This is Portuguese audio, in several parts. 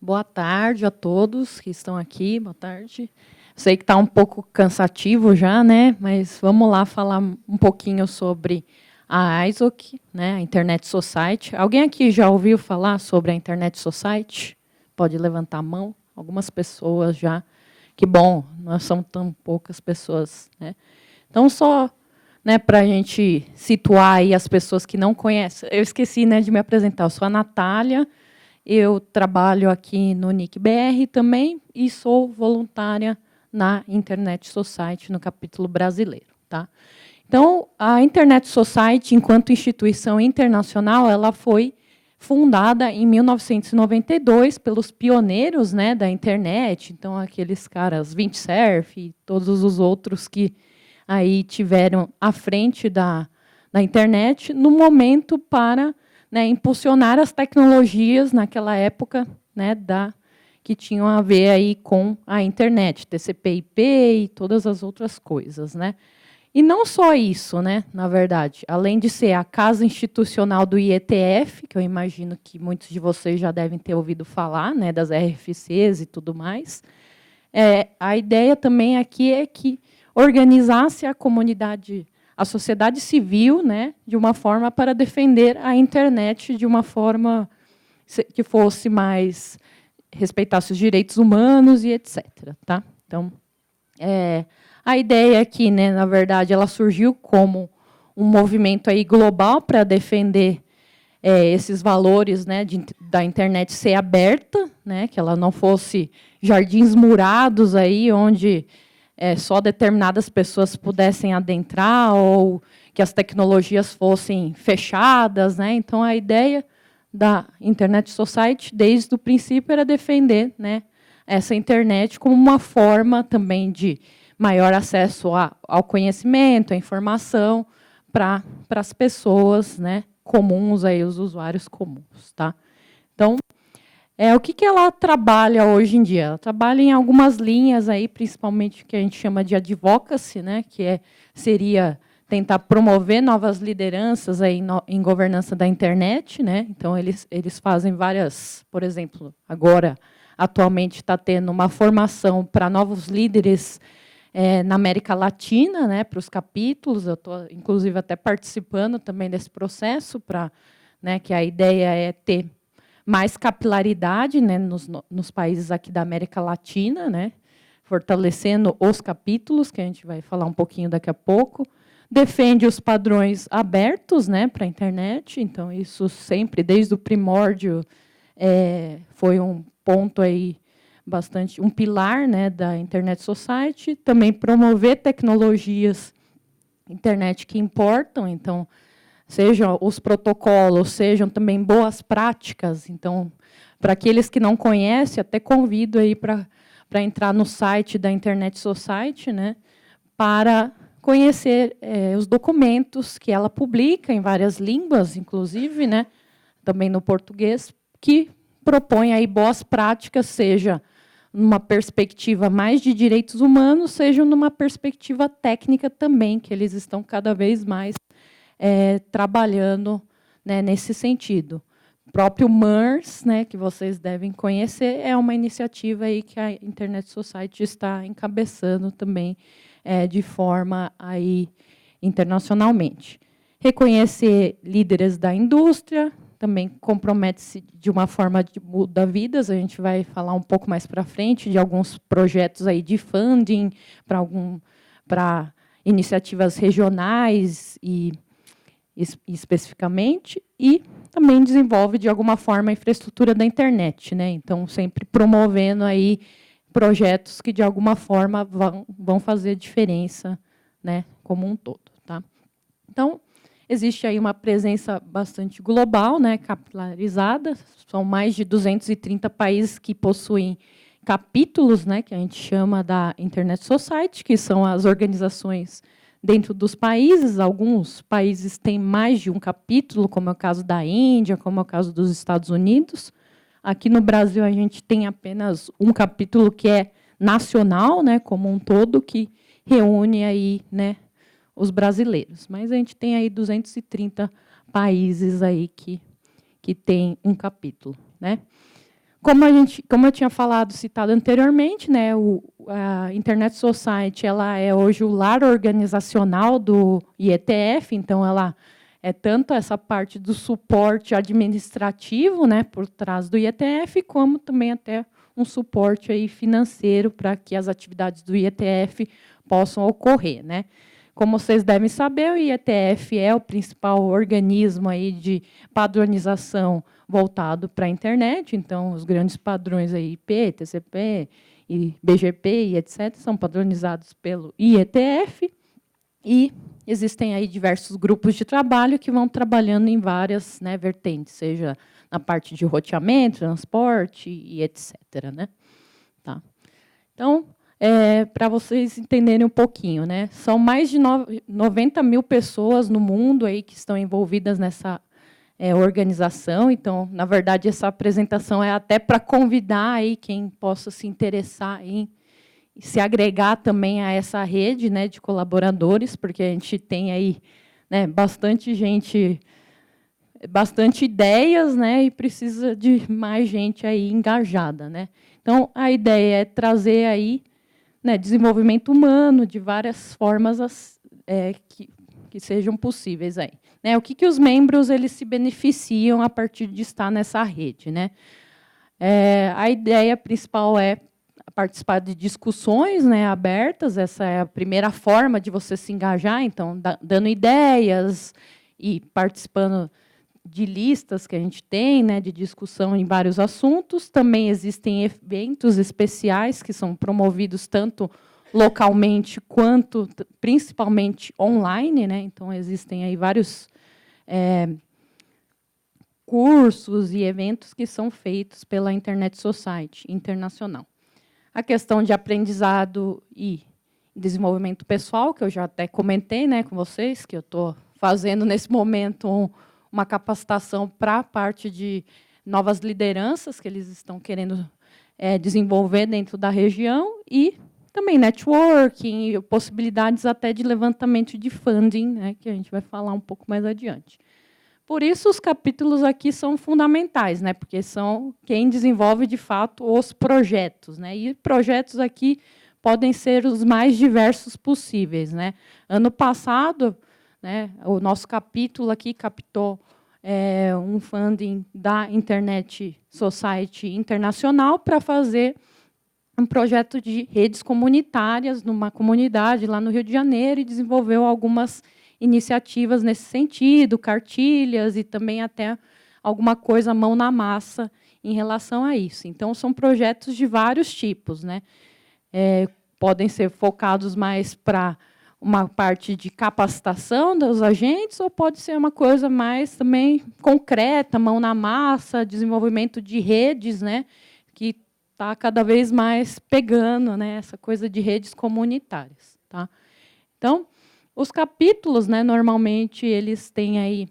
Boa tarde a todos que estão aqui, boa tarde. Sei que está um pouco cansativo já, né? Mas vamos lá falar um pouquinho sobre a ISOC, né? A Internet Society. Alguém aqui já ouviu falar sobre a Internet Society? Pode levantar a mão. Algumas pessoas já. Que bom, não são tão poucas pessoas, né? Então, só, né, para a gente situar aí as pessoas que não conhecem. Eu esqueci, né, de me apresentar. Eu sou a Natália. Eu trabalho aqui no NIC-BR também e sou voluntária na Internet Society, no capítulo brasileiro. Tá? Então, a Internet Society, enquanto instituição internacional, ela foi fundada em 1992 pelos pioneiros, né, da internet, então aqueles caras, Windsurf e todos os outros que aí tiveram à frente da internet, no momento para, né, impulsionar as tecnologias naquela época, né, que tinham a ver aí com a internet, TCP/IP e todas as outras coisas, né? E não só isso, né, na verdade, além de ser a casa institucional do IETF, que eu imagino que muitos de vocês já devem ter ouvido falar, né, das RFCs e tudo mais, a ideia também aqui é que organizasse a comunidade, a sociedade civil, né, de uma forma para defender a internet de uma forma que fosse mais respeitasse os direitos humanos e etc. Tá? Então, a ideia aqui, né, na verdade, ela surgiu como um movimento aí global para defender esses valores, né, da internet ser aberta, né, que ela não fosse jardins murados aí onde só determinadas pessoas pudessem adentrar ou que as tecnologias fossem fechadas, né? Então a ideia da Internet Society desde o princípio era defender, né, essa internet como uma forma também de maior acesso ao conhecimento, à informação para as pessoas, né, comuns aí, os usuários comuns, tá? Então, o que ela trabalha hoje em dia? Ela trabalha em algumas linhas aí, principalmente o que a gente chama de advocacy, né, que seria tentar promover novas lideranças aí em governança da internet, né? Então eles fazem várias, por exemplo, agora atualmente está tendo uma formação para novos líderes na América Latina, né, para os capítulos. Eu estou, inclusive, até participando também desse processo, né, que a ideia é ter mais capilaridade, né, nos países aqui da América Latina, né, fortalecendo os capítulos, que a gente vai falar um pouquinho daqui a pouco. Defende os padrões abertos, né, para a internet. Então, isso sempre, desde o primórdio, foi um ponto aí bastante, um pilar, né, da Internet Society. Também promover tecnologias internet que importam, então, sejam os protocolos, sejam também boas práticas. Então, para aqueles que não conhecem, até convido aí para entrar no site da Internet Society, né, para conhecer os documentos que ela publica em várias línguas, inclusive, né, também no português, que propõe aí boas práticas, seja numa perspectiva mais de direitos humanos, seja numa perspectiva técnica também, que eles estão cada vez mais trabalhando, né, nesse sentido. O próprio MERS, né, que vocês devem conhecer, é uma iniciativa aí que a Internet Society está encabeçando também de forma aí internacionalmente. Reconhecer líderes da indústria, também compromete-se de uma forma de mudar vidas. A gente vai falar um pouco mais para frente de alguns projetos aí de funding para iniciativas regionais e especificamente, e também desenvolve, de alguma forma, a infraestrutura da internet, né? Então, sempre promovendo aí projetos que, de alguma forma, vão fazer diferença, né, como um todo. Tá? Então, existe aí uma presença bastante global, né, capilarizada, são mais de 230 países que possuem capítulos, né, que a gente chama da Internet Society, que são as organizações dentro dos países. Alguns países têm mais de um capítulo, como é o caso da Índia, como é o caso dos Estados Unidos. Aqui no Brasil, a gente tem apenas um capítulo que é nacional, né, como um todo, que reúne aí, né, os brasileiros. Mas a gente tem aí 230 países aí que têm um capítulo, né? como eu tinha citado anteriormente, né, a Internet Society ela é hoje o lar organizacional do IETF, então ela é tanto essa parte do suporte administrativo, né, por trás do IETF, como também até um suporte aí financeiro para que as atividades do IETF possam ocorrer, né. Como vocês devem saber, o IETF é o principal organismo aí de padronização voltado para a internet, então os grandes padrões aí, IP, TCP, e BGP e etc., são padronizados pelo IETF, e existem aí diversos grupos de trabalho que vão trabalhando em várias, né, vertentes, seja na parte de roteamento, transporte e etc., né? Tá. Então, para vocês entenderem um pouquinho, né? São mais de 90 mil pessoas no mundo aí que estão envolvidas nessa organização. Então, na verdade, essa apresentação é até para convidar aí quem possa se interessar em se agregar também a essa rede, né, de colaboradores, porque a gente tem aí, né, bastante gente, bastante ideias, né, e precisa de mais gente aí engajada, né? Então, a ideia é trazer aí, né, desenvolvimento humano de várias formas que sejam possíveis aí. Né, o que os membros eles se beneficiam a partir de estar nessa rede, né? A ideia principal é participar de discussões, né, abertas. Essa é a primeira forma de você se engajar, então dando ideias e participando de listas que a gente tem, né, de discussão em vários assuntos. Também existem eventos especiais que são promovidos tanto localmente quanto principalmente online, né? Então existem aí vários cursos e eventos que são feitos pela Internet Society internacional. A questão de aprendizado e desenvolvimento pessoal, que eu já até comentei, né, com vocês, que eu estou fazendo nesse momento uma capacitação para a parte de novas lideranças que eles estão querendo desenvolver dentro da região, e também networking, e possibilidades até de levantamento de funding, né, que a gente vai falar um pouco mais adiante. Por isso, os capítulos aqui são fundamentais, né, porque são quem desenvolve, de fato, os projetos, né, e projetos aqui podem ser os mais diversos possíveis, né. Ano passado, né, o nosso capítulo aqui captou um funding da Internet Society Internacional para fazer um projeto de redes comunitárias numa comunidade lá no Rio de Janeiro, e desenvolveu algumas iniciativas nesse sentido, cartilhas e também até alguma coisa mão na massa em relação a isso. Então, são projetos de vários tipos, né? Podem ser focados mais para uma parte de capacitação dos agentes, ou pode ser uma coisa mais também concreta, mão na massa, desenvolvimento de redes, né, que está cada vez mais pegando, né, essa coisa de redes comunitárias. Tá? Então, os capítulos, né, normalmente, eles têm aí,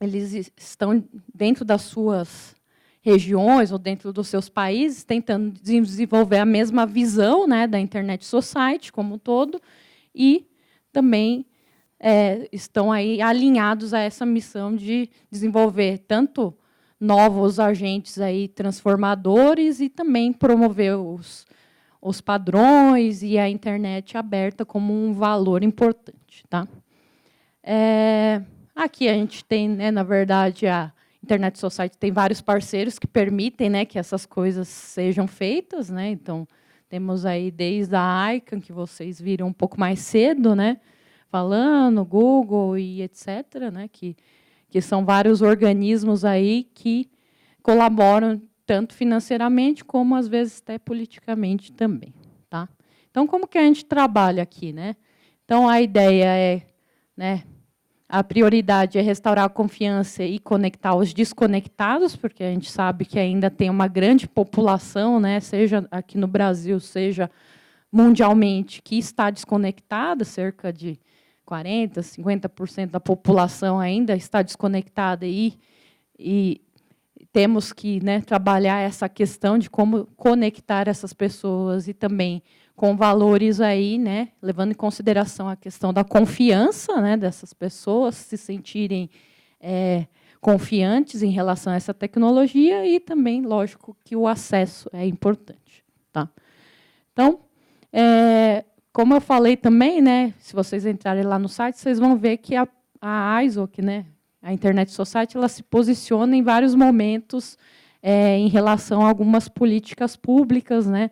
eles estão dentro das suas regiões ou dentro dos seus países, tentando desenvolver a mesma visão, né, da Internet Society como um todo, e também estão aí alinhados a essa missão de desenvolver tanto novos agentes aí transformadores e também promover os padrões e a internet aberta como um valor importante. Tá? Aqui a gente tem, né, na verdade, a Internet Society tem vários parceiros que permitem, né, que essas coisas sejam feitas, né? Então, temos aí desde a ICANN, que vocês viram um pouco mais cedo, né, falando, Google e etc., né, que são vários organismos aí que colaboram tanto financeiramente como, às vezes, até politicamente também. Tá? Então, como que a gente trabalha aqui? Né? Então, a ideia né, a prioridade é restaurar a confiança e conectar os desconectados, porque a gente sabe que ainda tem uma grande população, né, seja aqui no Brasil, seja mundialmente, que está desconectada, cerca de 40%, 50% da população ainda está desconectada, e temos que, né, trabalhar essa questão de como conectar essas pessoas e também com valores aí, né, levando em consideração a questão da confiança, né, dessas pessoas se sentirem confiantes em relação a essa tecnologia e também, lógico, que o acesso é importante. Tá? Então, como eu falei também, né, se vocês entrarem lá no site, vocês vão ver que a ISOC, né, a Internet Society, ela se posiciona em vários momentos em relação a algumas políticas públicas, né,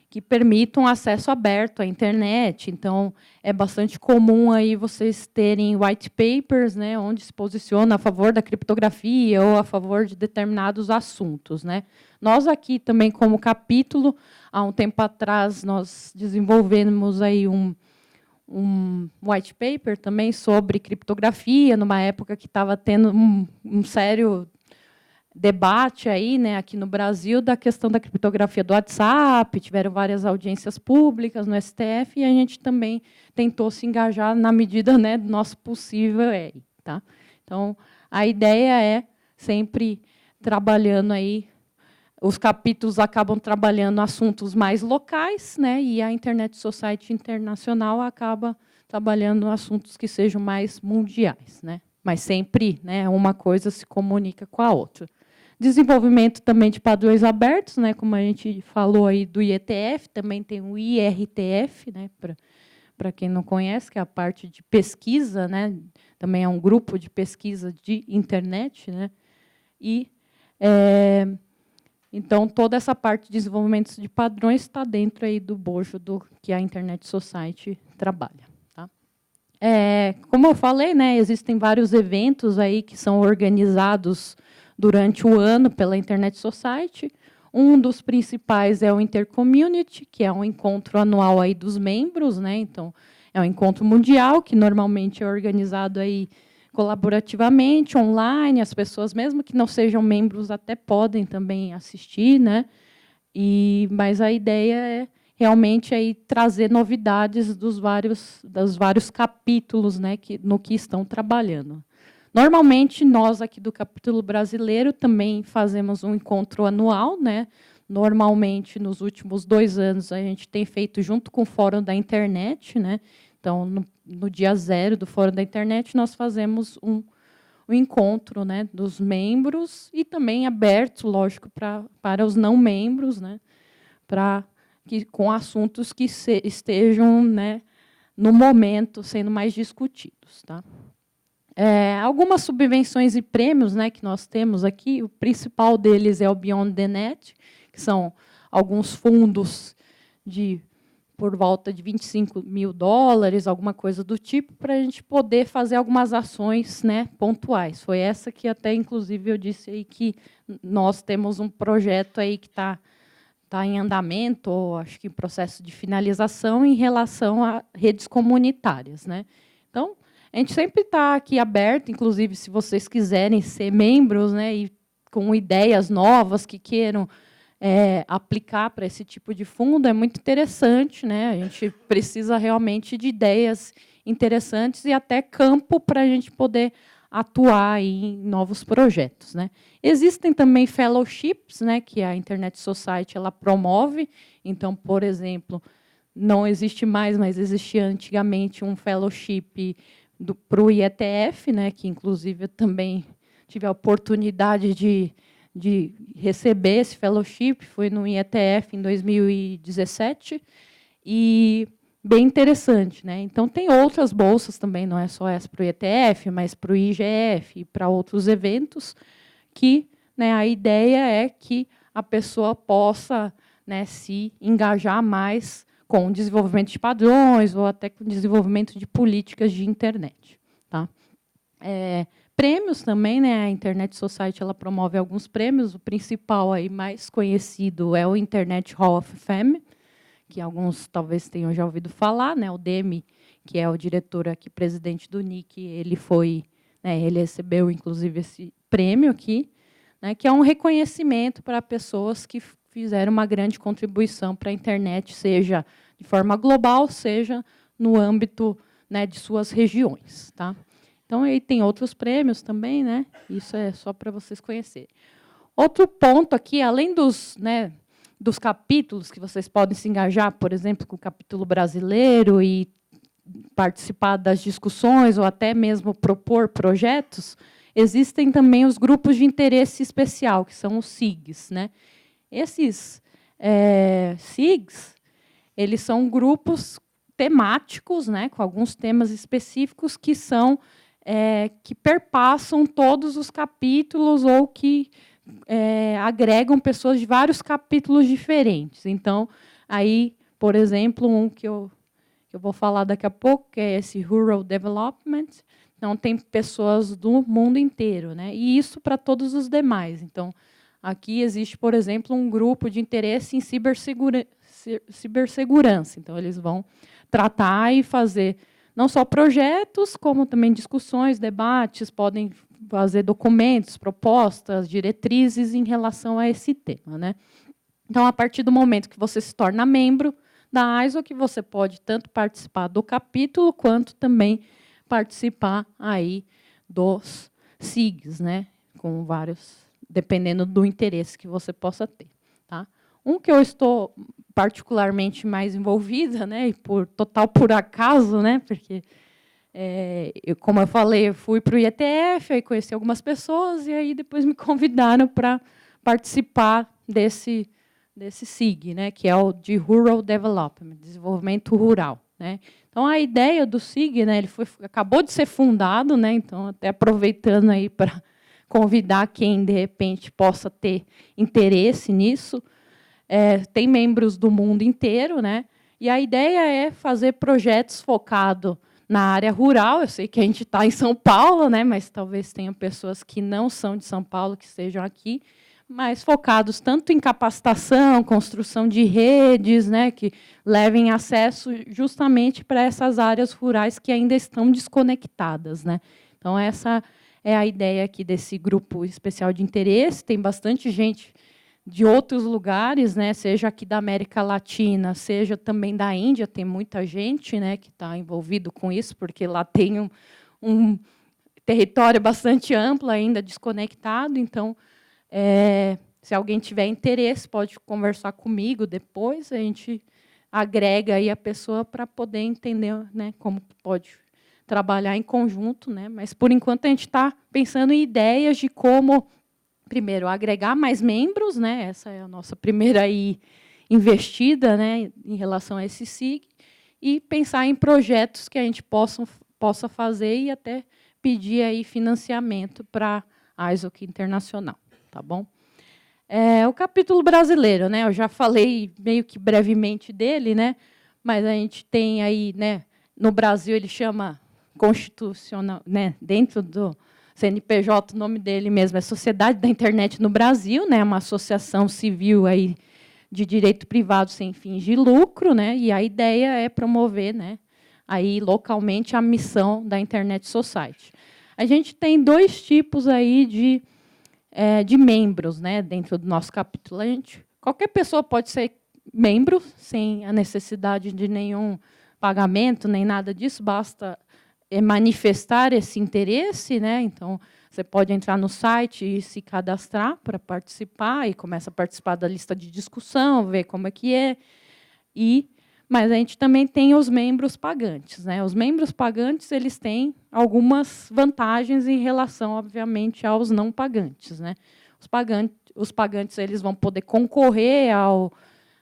que permitam acesso aberto à internet. Então, é bastante comum aí vocês terem white papers, né, onde se posiciona a favor da criptografia ou a favor de determinados assuntos, né. Nós aqui também, como capítulo, há um tempo atrás, nós desenvolvemos aí um white paper também sobre criptografia, numa época que estava tendo um sério debate aí, né, aqui no Brasil, da questão da criptografia do WhatsApp, tiveram várias audiências públicas no STF, e a gente também tentou se engajar na medida, né, do nosso possível. Tá? Então, a ideia é sempre trabalhando aí, os capítulos acabam trabalhando assuntos mais locais, né, e a Internet Society Internacional acaba trabalhando assuntos que sejam mais mundiais, né, mas sempre, né, uma coisa se comunica com a outra. Desenvolvimento também de padrões abertos, né, como a gente falou aí do IETF, também tem o IRTF, né, para quem não conhece, que é a parte de pesquisa, né, também é um grupo de pesquisa de internet, né, e então toda essa parte de desenvolvimento de padrões está dentro aí do bojo do que a Internet Society trabalha. Tá? Como eu falei, né, existem vários eventos aí que são organizados durante o ano pela Internet Society. Um dos principais é o Intercommunity, que é um encontro anual aí dos membros, né? Então, é um encontro mundial que normalmente é organizado aí colaborativamente, online, as pessoas, mesmo que não sejam membros, até podem também assistir, né? Mas a ideia é realmente aí trazer novidades dos vários capítulos, né, no que estão trabalhando. Normalmente, nós aqui do capítulo brasileiro também fazemos um encontro anual, né? Normalmente, nos últimos 2 anos, a gente tem feito junto com o Fórum da Internet, né? Então, no dia 0 do Fórum da Internet, nós fazemos um encontro, né, dos membros e também aberto, lógico, para os não membros, né? Com assuntos que estejam, né, no momento sendo mais discutidos. Tá? Algumas subvenções e prêmios, né, que nós temos aqui, o principal deles é o Beyond the Net, que são alguns fundos por volta de $25.000, alguma coisa do tipo, para a gente poder fazer algumas ações, né, pontuais. Foi essa que até, inclusive, eu disse aí que nós temos um projeto aí que está em andamento, ou acho que em processo de finalização, em relação a redes comunitárias. Né? Então, a gente sempre está aqui aberto, inclusive, se vocês quiserem ser membros, né, e com ideias novas que queiram aplicar para esse tipo de fundo, é muito interessante. Né? A gente precisa realmente de ideias interessantes e até campo para a gente poder atuar em novos projetos. Né? Existem também fellowships, né, que a Internet Society ela promove. Então, por exemplo, não existe mais, mas existia antigamente um fellowship para o IETF, né, que, inclusive, eu também tive a oportunidade de receber esse fellowship, foi no IETF em 2017, e bem interessante. Né? Então, tem outras bolsas também, não é só essa para o IETF, mas para o IGF e para outros eventos, que, né, a ideia é que a pessoa possa, né, se engajar mais com o desenvolvimento de padrões ou até com o desenvolvimento de políticas de internet. Tá? Prêmios também, né? A Internet Society ela promove alguns prêmios. O principal aí mais conhecido é o Internet Hall of Fame, que alguns talvez tenham já ouvido falar, né? O Demi, que é o diretor aqui, presidente do NIC, ele foi, né, ele recebeu inclusive esse prêmio aqui, né, que é um reconhecimento para pessoas que fizeram uma grande contribuição para a internet, seja de forma global, seja no âmbito, né, de suas regiões. Tá? Então, aí tem outros prêmios também, né? Isso é só para vocês conhecerem. Outro ponto aqui, além né, dos capítulos que vocês podem se engajar, por exemplo, com o capítulo brasileiro e participar das discussões ou até mesmo propor projetos, existem também os grupos de interesse especial, que são os SIGs, né? Esses SIGs, eles são grupos temáticos, né, com alguns temas específicos que são que perpassam todos os capítulos ou que agregam pessoas de vários capítulos diferentes. Então, aí, por exemplo, um que eu vou falar daqui a pouco, que é esse Rural Development. Então, tem pessoas do mundo inteiro, né? E isso para todos os demais. Então, aqui existe, por exemplo, um grupo de interesse em cibersegurança. Então, eles vão tratar e fazer não só projetos, como também discussões, debates, podem fazer documentos, propostas, diretrizes em relação a esse tema, né? Então, a partir do momento que você se torna membro da ISO, que você pode tanto participar do capítulo, quanto também participar aí dos SIGs, né? Com vários, dependendo do interesse que você possa ter. Tá? Um que eu estou particularmente mais envolvida, né? E por acaso, né? Porque, como eu falei, eu fui para o IETF, aí conheci algumas pessoas, e aí depois me convidaram para participar desse SIG, né, que é o de Rural Development, desenvolvimento rural, né? Então a ideia do SIG, né, ele acabou de ser fundado, né? Então até aproveitando aí para convidar quem de repente possa ter interesse nisso, tem membros do mundo inteiro, né? E a ideia é fazer projetos focados na área rural. Eu sei que a gente está em São Paulo, né? Mas talvez tenham pessoas que não são de São Paulo que estejam aqui, mas focados tanto em capacitação, construção de redes, né, que levem acesso justamente para essas áreas rurais que ainda estão desconectadas, né. Então, essa é a ideia aqui desse grupo especial de interesse. Tem bastante gente de outros lugares, né, seja aqui da América Latina, seja também da Índia, tem muita gente, né, que está envolvido com isso, porque lá tem um território bastante amplo ainda desconectado. Então, se alguém tiver interesse, pode conversar comigo depois, a gente agrega aí a pessoa para poder entender, né, como pode trabalhar em conjunto, né? Mas, por enquanto, a gente está pensando em ideias de como, primeiro, agregar mais membros, né? Essa é a nossa primeira aí investida, né, em relação a esse SIG, e pensar em projetos que a gente possa fazer e até pedir aí financiamento para a ISO Internacional. Tá bom? O capítulo brasileiro, né? Eu já falei meio que brevemente dele, né? Mas a gente tem aí, né? No Brasil ele chama constitucional, né? Dentro do CNPJ, o nome dele mesmo é Sociedade da Internet no Brasil, né? Uma associação civil aí de direito privado sem fins de lucro, né? E a ideia é promover, né? Aí localmente a missão da Internet Society. A gente tem dois tipos aí de membros, né, dentro do nosso capítulo. Qualquer pessoa pode ser membro, sem a necessidade de nenhum pagamento, nem nada disso, basta manifestar esse interesse, né? Então, você pode entrar no site e se cadastrar para participar, e começa a participar da lista de discussão, ver como é que é. Mas a gente também tem os membros pagantes, né? Os membros pagantes, eles têm algumas vantagens em relação, obviamente, aos não pagantes, né? Os pagantes eles vão poder concorrer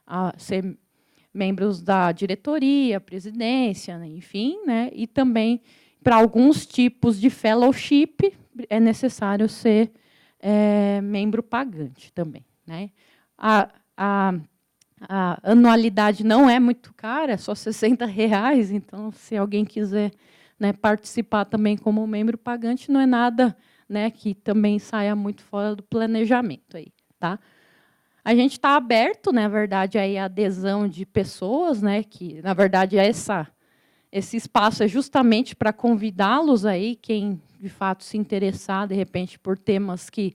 a ser membros da diretoria, presidência, né? Enfim, né? E também, para alguns tipos de fellowship, é necessário ser membro pagante também, né? A anualidade não é muito cara, é só R$60, então, se alguém quiser, né, participar também como membro pagante, não é nada, né, que também saia muito fora do planejamento aí, tá? A gente está aberto, na verdade, aí a adesão de pessoas, né, que, na verdade, esse espaço é justamente para convidá-los aí, quem de fato se interessar, de repente, por temas que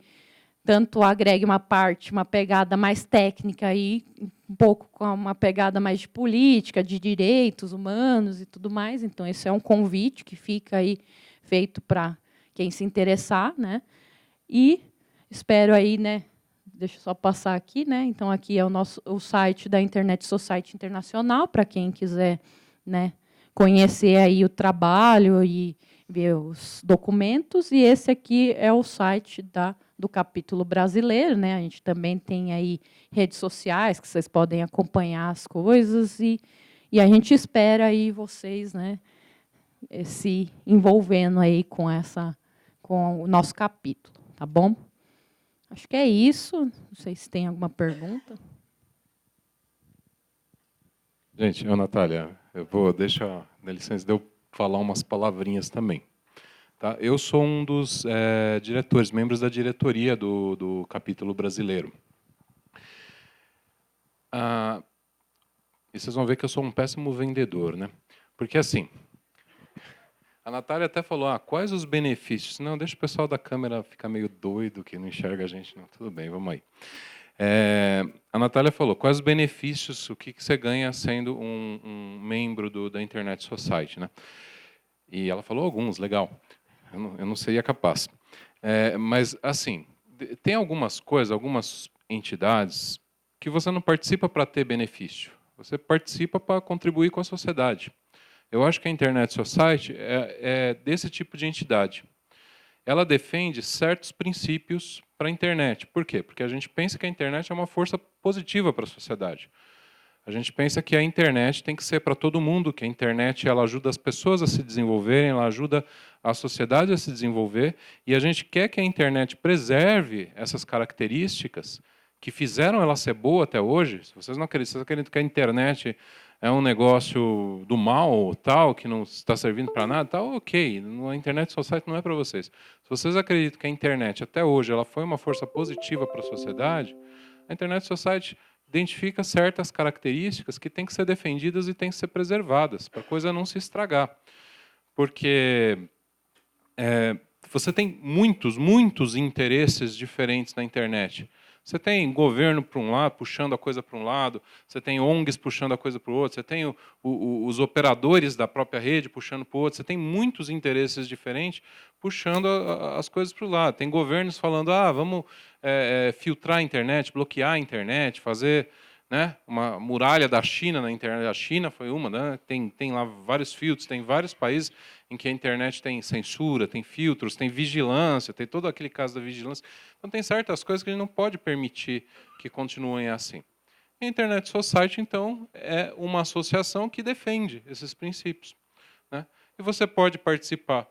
tanto agregue uma pegada mais técnica aí, um pouco com uma pegada mais de política, de direitos humanos e tudo mais. Então, esse é um convite que fica aí feito para quem se interessar, né? E espero aí, né? Deixa eu só passar aqui, né? Então, aqui é o site da Internet Society Internacional, para quem quiser, né, conhecer aí o trabalho e ver os documentos. E esse aqui é o site do capítulo brasileiro, né? A gente também tem aí redes sociais que vocês podem acompanhar as coisas e a gente espera aí vocês, né, se envolvendo aí com o nosso capítulo, tá bom? Acho que é isso. Não sei se tem alguma pergunta. Gente, Natália, dá licença de eu falar umas palavrinhas também. Tá? Eu sou um dos diretores, membros da diretoria do capítulo brasileiro. E vocês vão ver que eu sou um péssimo vendedor, né? Porque assim, a Natália até falou, quais os benefícios? Não, deixa o pessoal da câmera ficar meio doido, que não enxerga a gente. Não, tudo bem, vamos aí. A Natália falou, quais os benefícios, o que você ganha sendo um membro da Internet Society, né? E ela falou alguns, legal. Eu não seria capaz. Mas, assim, tem algumas coisas, algumas entidades que você não participa para ter benefício. Você participa para contribuir com a sociedade. Eu acho que a Internet Society é desse tipo de entidade. Ela defende certos princípios para a internet. Por quê? Porque a gente pensa que a internet é uma força positiva para a sociedade. A gente pensa que a internet tem que ser para todo mundo, que a internet ela ajuda as pessoas a se desenvolverem, ela ajuda a sociedade a se desenvolver, e a gente quer que a internet preserve essas características que fizeram ela ser boa até hoje. Se vocês não acreditam que a internet é um negócio do mal, tal, que não está servindo para nada, tal, ok. A Internet Society não é para vocês. Se vocês acreditam que a internet até hoje ela foi uma força positiva para a sociedade, a Internet Society identifica certas características que têm que ser defendidas e têm que ser preservadas, para a coisa não se estragar. Porque você tem muitos interesses diferentes na internet. Você tem governo para um lado, puxando a coisa para um lado, você tem ONGs puxando a coisa para o outro, você tem os operadores da própria rede puxando para o outro, você tem muitos interesses diferentes puxando as coisas para o lado. Tem governos falando, vamos filtrar a internet, bloquear a internet, fazer, né, uma muralha da China na internet. A China foi uma, né? Tem lá vários filtros, tem vários países em que a internet tem censura, tem filtros, tem vigilância, tem todo aquele caso da vigilância. Então, tem certas coisas que a gente não pode permitir que continuem assim. A Internet Society, então, é uma associação que defende esses princípios, né? E você pode participar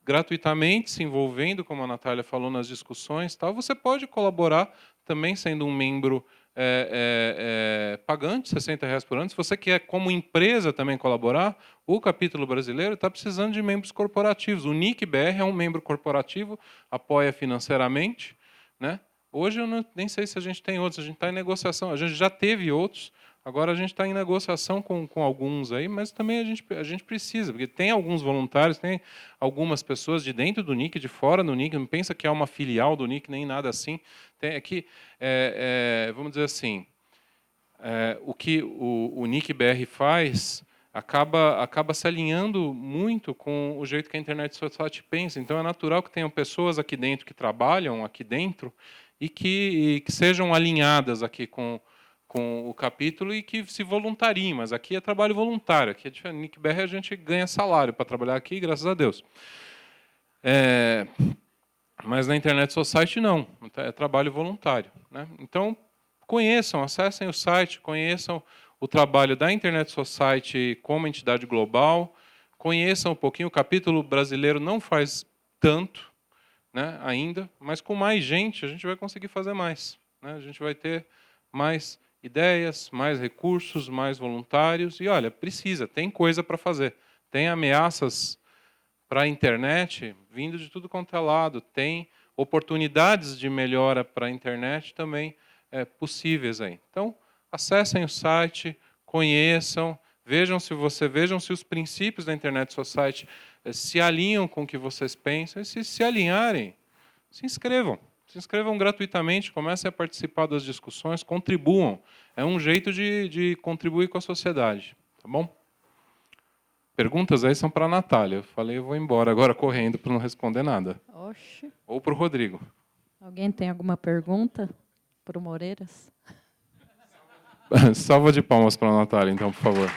gratuitamente, se envolvendo, como a Natália falou, nas discussões. Tal. Você pode colaborar também sendo um membro pagante, R$60 por ano. Se você quer, como empresa, também colaborar, o capítulo brasileiro está precisando de membros corporativos. O NIC-BR é um membro corporativo, apoia financeiramente, né? Hoje eu nem sei se a gente tem outros, a gente está em negociação, a gente já teve outros, agora a gente está em negociação com alguns aí, mas também a gente precisa, porque tem alguns voluntários, tem algumas pessoas de dentro do NIC, de fora do NIC, não pensa que é uma filial do NIC, nem nada assim. Tem aqui, vamos dizer assim, o que o NIC-BR faz acaba se alinhando muito com o jeito que a Internet Society pensa. Então, é natural que tenham pessoas aqui dentro que trabalham aqui dentro e que sejam alinhadas aqui com o capítulo e que se voluntariem. Mas aqui é trabalho voluntário. Aqui é NIC-BR, a gente ganha salário para trabalhar aqui, graças a Deus. Mas na Internet Society, não. É trabalho voluntário, né? Então, conheçam, acessem o site, conheçam o trabalho da Internet Society como entidade global, conheçam um pouquinho. O capítulo brasileiro não faz tanto, né, ainda, mas com mais gente a gente vai conseguir fazer mais, né? A gente vai ter mais ideias, mais recursos, mais voluntários. E, olha, tem coisa para fazer. Tem ameaças para a internet vindo de tudo quanto é lado. Tem oportunidades de melhora para a internet também possíveis aí. Então, acessem o site, conheçam, vejam se os princípios da Internet Society se alinham com o que vocês pensam, e se alinharem, se inscrevam. Se inscrevam gratuitamente, comecem a participar das discussões, contribuam. É um jeito de contribuir com a sociedade. Tá bom? Perguntas aí são para a Natália. Eu falei, eu vou embora agora correndo para não responder nada. Oxe. Ou para o Rodrigo. Alguém tem alguma pergunta para o Moreiras? Salva de palmas para a Natália, então, por favor.